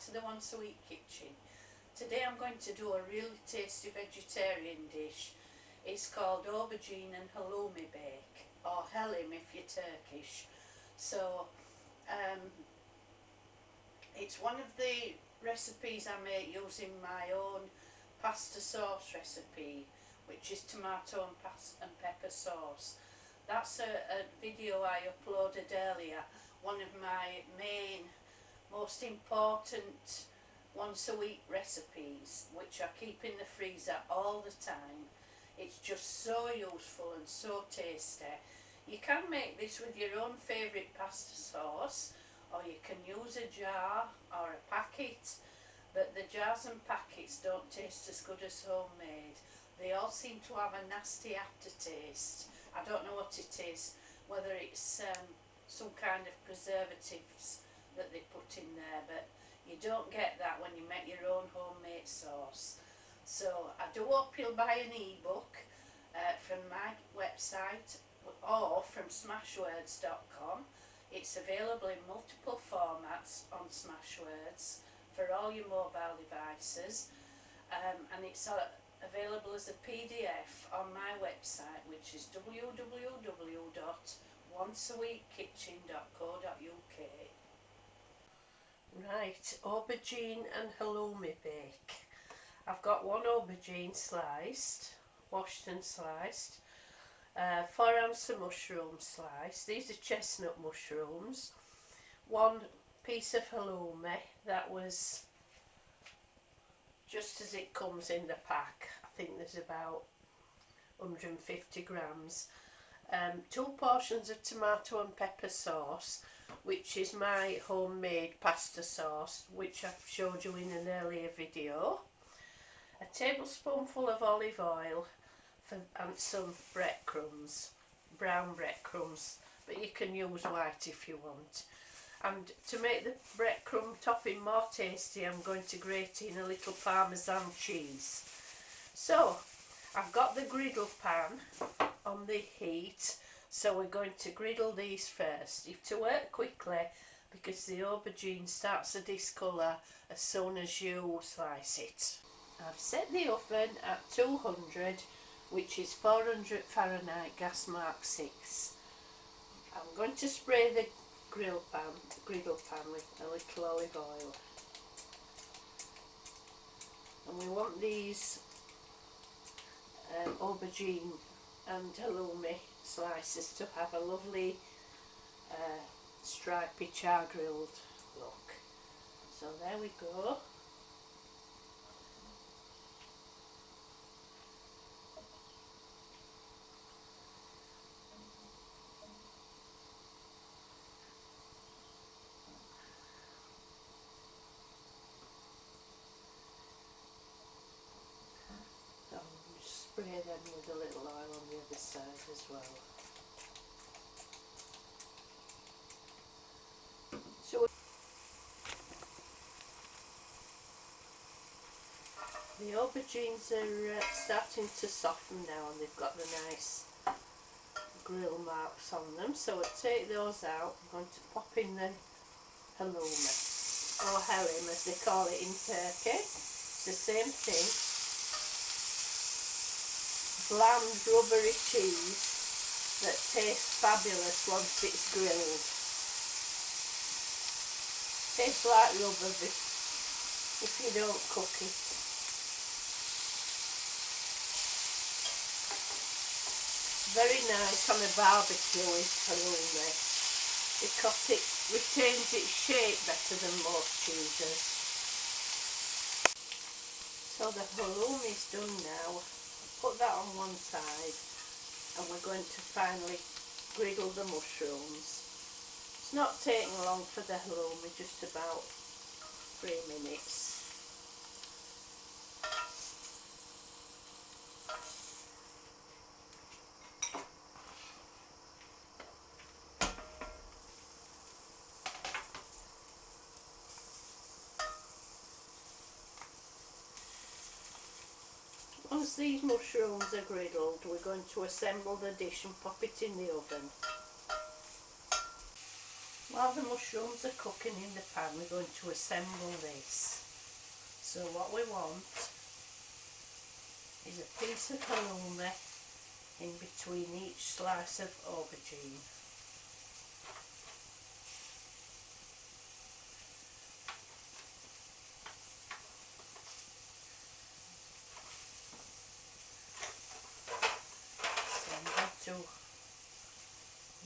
to the Once a Week Kitchen. Today I'm going to do a really tasty vegetarian dish. It's called Aubergine and Halloumi bake, or Halloum if you're Turkish. So it's one of the recipes I make using my own pasta sauce recipe, which is tomato and pepper sauce. That's a video I uploaded earlier, one of my most important once a week recipes, which I keep in the freezer all the time. It's just so useful and so tasty. You can make this with your own favourite pasta sauce, or you can use a jar or a packet, but the jars and packets don't taste as good as homemade. They all seem to have a nasty aftertaste. I don't know what it is, whether it's some kind of preservatives that they put in there, but you don't get that when you make your own homemade sauce. So I do hope you'll buy an ebook from my website or from smashwords.com. It's available in multiple formats on Smashwords for all your mobile devices, and it's available as a PDF on my website, which is www.onceaweekkitchen.co.uk. Right, aubergine and halloumi bake. I've got one aubergine sliced, washed and sliced, 4 ounces of mushrooms sliced. These are chestnut mushrooms. 1 piece of halloumi, that was just as it comes in the pack. I think there's about 150 grams. 2 portions of tomato and pepper sauce, which is my homemade pasta sauce, which I've showed you in an earlier video. A tablespoonful of olive oil and some breadcrumbs, brown breadcrumbs, but you can use white if you want. And to make the breadcrumb topping more tasty, I'm going to grate in a little parmesan cheese. So I've got the griddle pan on the heat, so we're going to griddle these first. You have to work quickly because the aubergine starts to discolour as soon as you slice it. I've set the oven at 200, which is 400 Fahrenheit, gas mark 6. I'm going to spray the griddle pan with a little olive oil, and we want these aubergine and halloumi slices to have a lovely stripy char grilled look. So there we go. Spray them with a little oil on the other side as well. So the aubergines are starting to soften now, and they've got the nice grill marks on them. So I'll take those out. I'm going to pop in the halloumi, or halloum as they call it in Turkey. It's the same thing. Bland rubbery cheese that tastes fabulous once it's grilled. Tastes like rubber if you don't cook it. Very nice on a barbecue with halloumi because it retains its shape better than most cheeses. So the halloumi is done now. Put that on one side, and we're going to finally griddle the mushrooms. It's not taking long for the halloumi, just about 3 minutes. Once these mushrooms are griddled, we're going to assemble the dish and pop it in the oven. While the mushrooms are cooking in the pan, we're going to assemble this. So what we want is a piece of halloumi in between each slice of aubergine. So I'm going to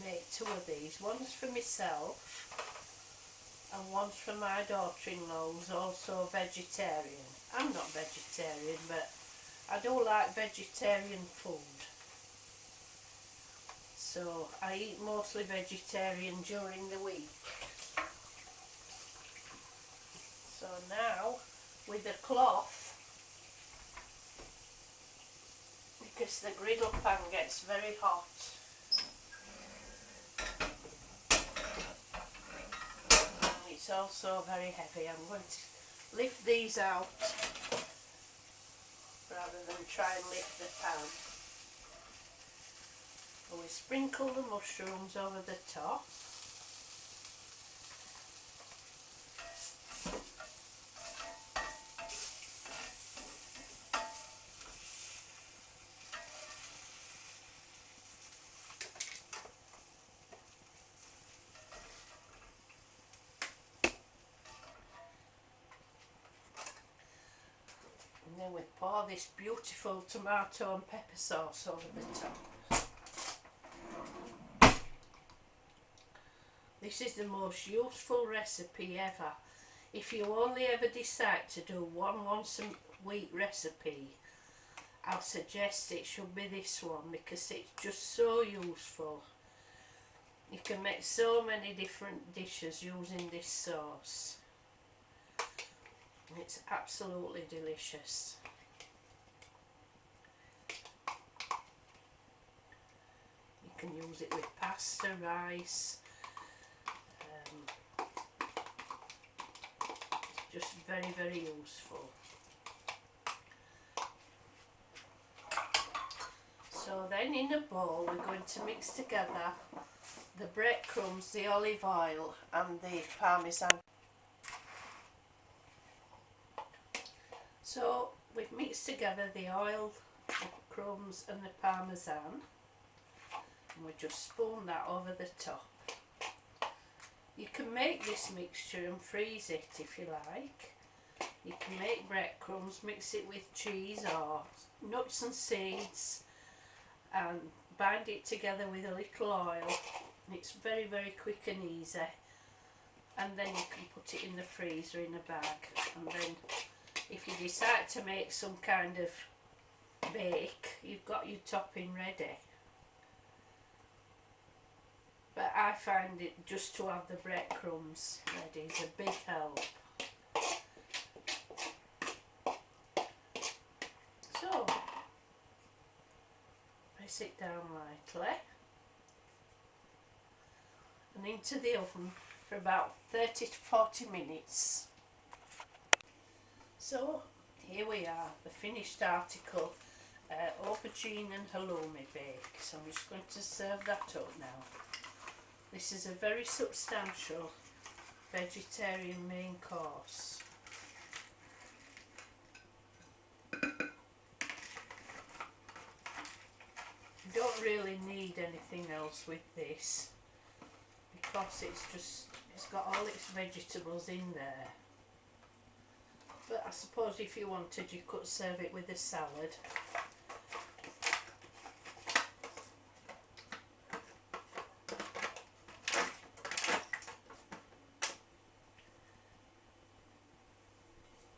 make 2 of these. One's for myself and one's for my daughter-in-law who's also vegetarian. I'm not vegetarian, but I do like vegetarian food. So I eat mostly vegetarian during the week. So now with a cloth, because the griddle pan gets very hot, and it's also very heavy, I'm going to lift these out rather than try and lift the pan. And we sprinkle the mushrooms over the top. And then we pour this beautiful tomato and pepper sauce over the top. This is the most useful recipe ever. If you only ever decide to do one once a week recipe, I'll suggest it should be this one because it's just so useful. You can make so many different dishes using this sauce. It's absolutely delicious. You can use it with pasta, rice, just very, very useful. So then in a bowl we're going to mix together the breadcrumbs, the olive oil and the parmesan. So we've mixed together the oil, the crumbs and the parmesan, and we just spoon that over the top. You can make this mixture and freeze it if you like. You can make breadcrumbs, mix it with cheese or nuts and seeds and bind it together with a little oil. It's very, very quick and easy, and then you can put it in the freezer in a bag, and then if you decide to make some kind of bake, you've got your topping ready. But I find it just to have the breadcrumbs ready is a big help. So, press it down lightly and into the oven for about 30 to 40 minutes. So, here we are, the finished article, aubergine and halloumi bake. So I'm just going to serve that up now. This is a very substantial vegetarian main course. You don't really need anything else with this because it's got all its vegetables in there. But I suppose if you wanted, you could serve it with a salad.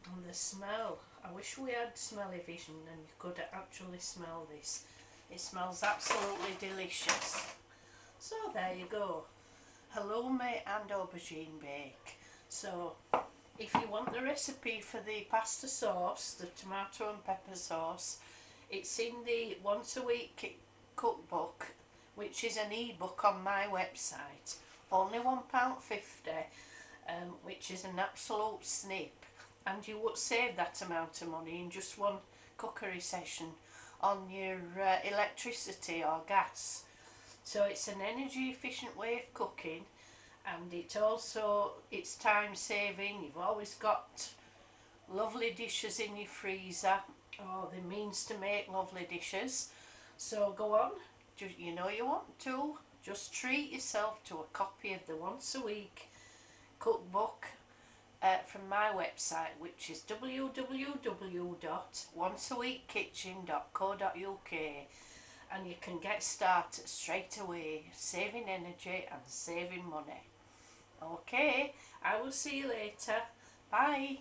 And the smell, I wish we had smelly vision and you could actually smell this. It smells absolutely delicious. So there you go, halloumi and aubergine bake. So if you want the recipe for the pasta sauce, the tomato and pepper sauce, it's in the once a week cookbook, which is an ebook on my website. Only £1.50, which is an absolute snip, and you would save that amount of money in just one cookery session on your electricity or gas. So it's an energy efficient way of cooking, and it's time saving. You've always got lovely dishes in your freezer, or the means to make lovely dishes. So go on, you know you want to, just treat yourself to a copy of the Once a Week cookbook from my website, which is www.onceaweekkitchen.co.uk, and you can get started straight away, saving energy and saving money. Okay, I will see you later. Bye.